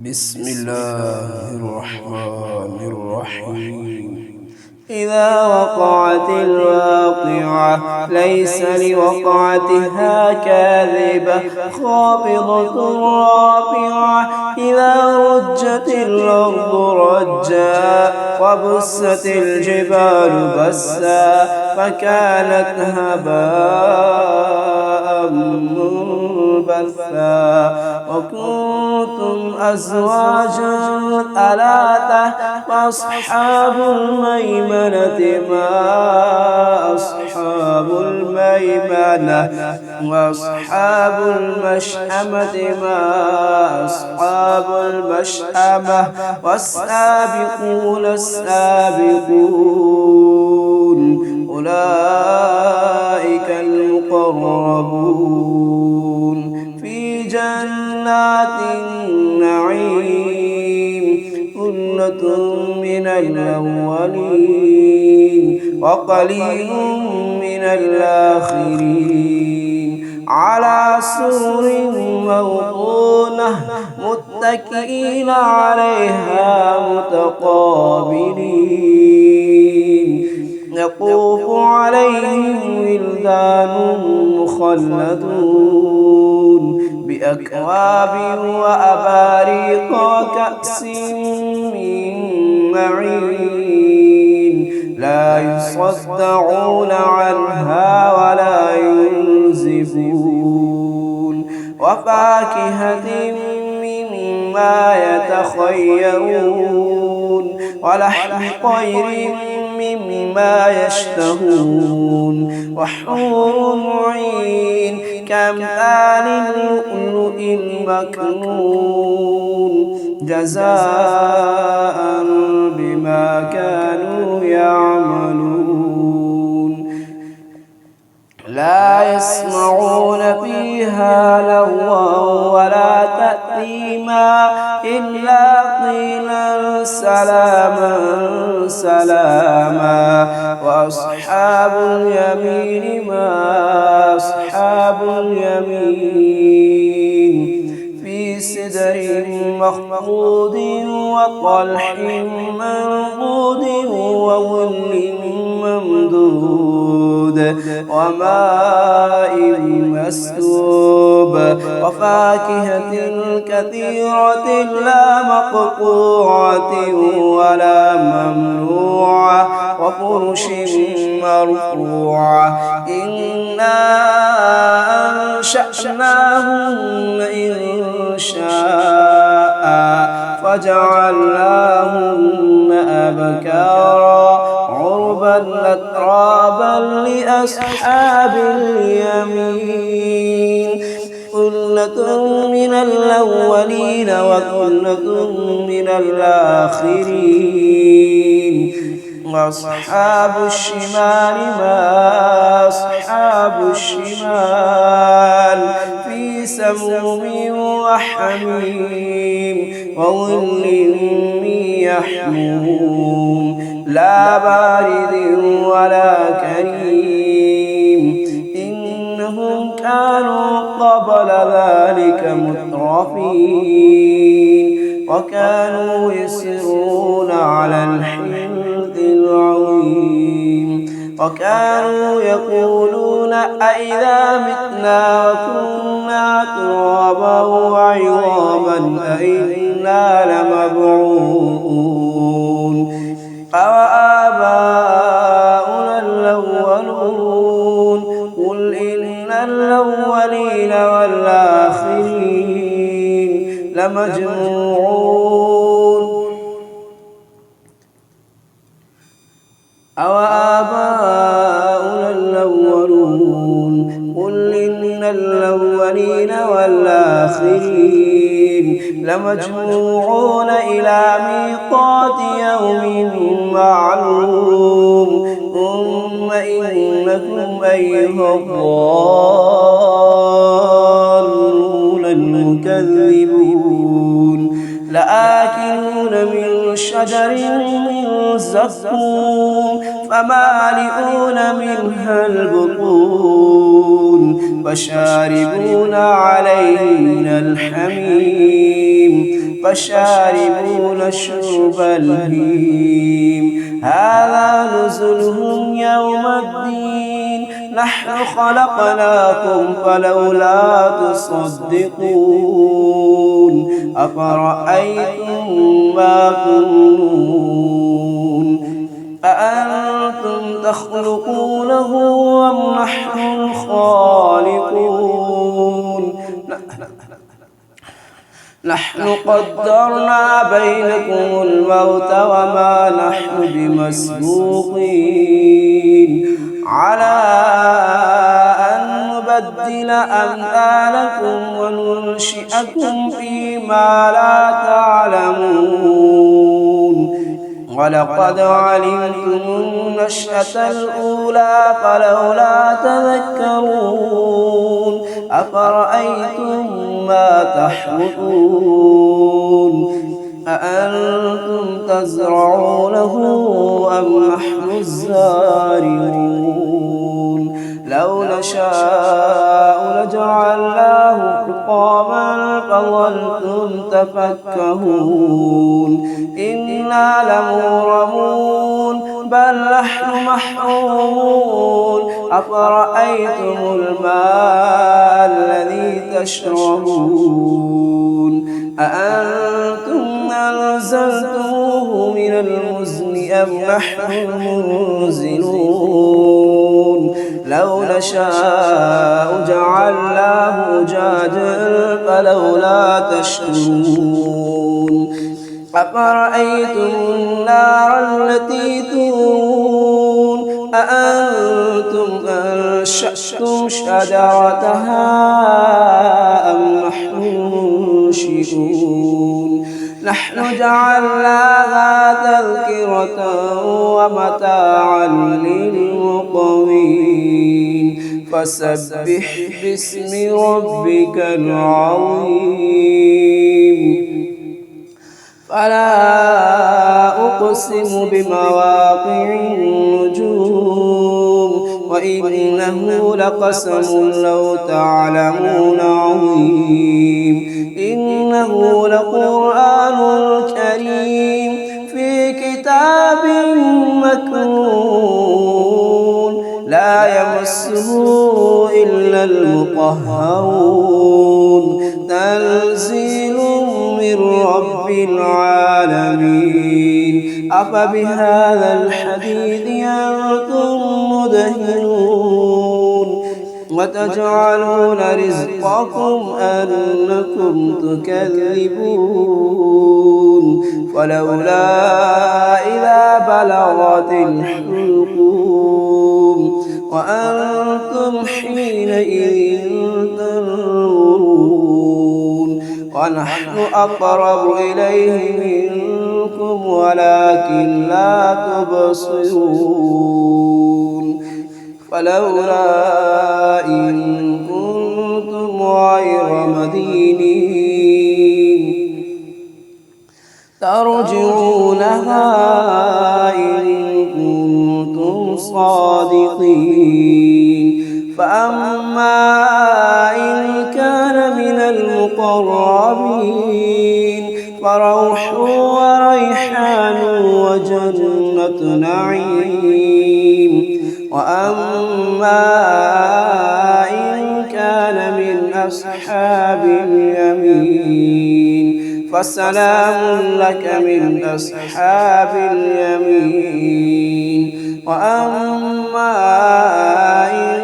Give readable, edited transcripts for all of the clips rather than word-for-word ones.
بسم الله الرحمن الرحيم. إذا وقعت الواقعة ليس لوقعتها كاذبة خافضة رافعة إذا رجت الأرض رجا وبست الجبال بسا فكانت هباء منبثا وكنتم أزواجا ثلاثة فأصحاب الميمنة ما أصحاب الميمنة وأصحاب المشأمة ما أصحاب المشأمة والسابقون السابقون أولئك المقربون في جنات النعيم ثلة من الأولين وقليل من الآخرين على سرر موضونة متكئين عليها متقابلين يطوف عليهم ولدان مخلدون بأكواب وأباريق وكأس من معين لا يصدعون عنها ولا ينزفون وفاكهة مما يتخيرون ولحم طير مما يشتهون وحور عين كأمثال اللؤلؤ المكنون جزاء بما كانوا يعملون لا يسمعون فيها لغوا ولا تأثيما إلا قيلا سلاما سلاما وأصحاب اليمين ما أصحاب اليمين في سدر مخضود وطلح منضود وظل ممدود وماء مسكوب وفاكهة كثيرة لا مقطوعة ولا ممنوعة وفرش مرفوعة إنا أنشأناهن إنشاء فجعلناهن أبكارا عربا أترابا لأصحاب اليمين ثلة من الأولين وثلة من الآخرين وأصحاب الشمال ما أصحاب الشمال في سموم وحميم وظل من يحموم لا بارد ولا كريم إنهم كانوا قبل ذلك مترفين وكانوا يسرون على الحنث العظيم وكانوا يقولون أئذا متنا وكنا ترابا وعظاما أئنا لمبعوثون أوآباؤنا الأولون قل إن الأولين والآخرين لمجموعون أوآباؤنا الأولون قل إن الأولين والآخرين لمجموعون إلى ميقات يوم معلوم ثم إنكم أيها الضالون المكذبون لآكلون من شجر من زقوم فمالئون منها البطون فشاربون عليه من الحميم فشاربون شرب الهيم هذا نزلهم يوم الدين نحن خلقناكم فلولا تصدقون أفرأيتم ما تمنون أأنتم تخلقونه أم نحن الخالقون نحن قدرنا بينكم الموت وما نحن بمسبوقين على أن نبدل أمثالكم وننشئكم فيما لا تعلمون ولقد علمتم النشأة الأولى فلولا تذكرون أفرأيتم ما تحرثون أأنتم تزرعونه أم نحن الزارعون لو نشاء لجعلناه حطاما فظلتم تفكهون إنا لمغرمون بل نحن محرومون أفرأيتم الماء الذي تشربون أأنتم أنزلتموه من المزن أم نحن المنزلون لو نشاء جعلناه أجاجا فلولا تشكرون أفرأيتم النار التي تورون أأنتم أنشأتم شجرتها أم نحن المنشئون نحن جعلناها تذكرة ومتاعا للمقوين فسبح باسم ربك العظيم فلا أقسم بمواقع النجوم وإنه لقسم لو تعلمون عظيم إنه لقرآن كريم في كتاب مكنون لا يمسه إلا المطهرون تنزيل من رب العالمين أفبهذا الحديث أنتم مدهنون وتجعلون رزقكم أنكم تكذبون فلولا إذا بلغت الحلقوم وأنتم حينئذ تنظرون ونحن أقرب إليه منكم ولكن لا تبصرون فلولا إن كنتم غير مدينين ترجعونها إن كنتم صادقين فأما إن كان من المقربين فروح وريحان وجنة نعيم وأما إن كان من أصحاب اليمين فسلام لك من أصحاب اليمين وأما إن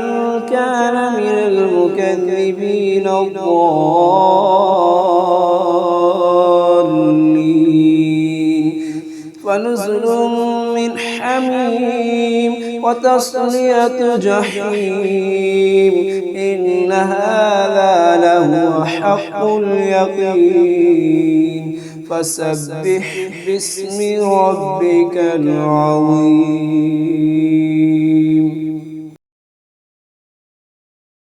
كان من المكذبين الضالين فنزل من حميم وتصلية جحيم إن هذا لهو حق اليقين فسبح باسم ربك العظيم.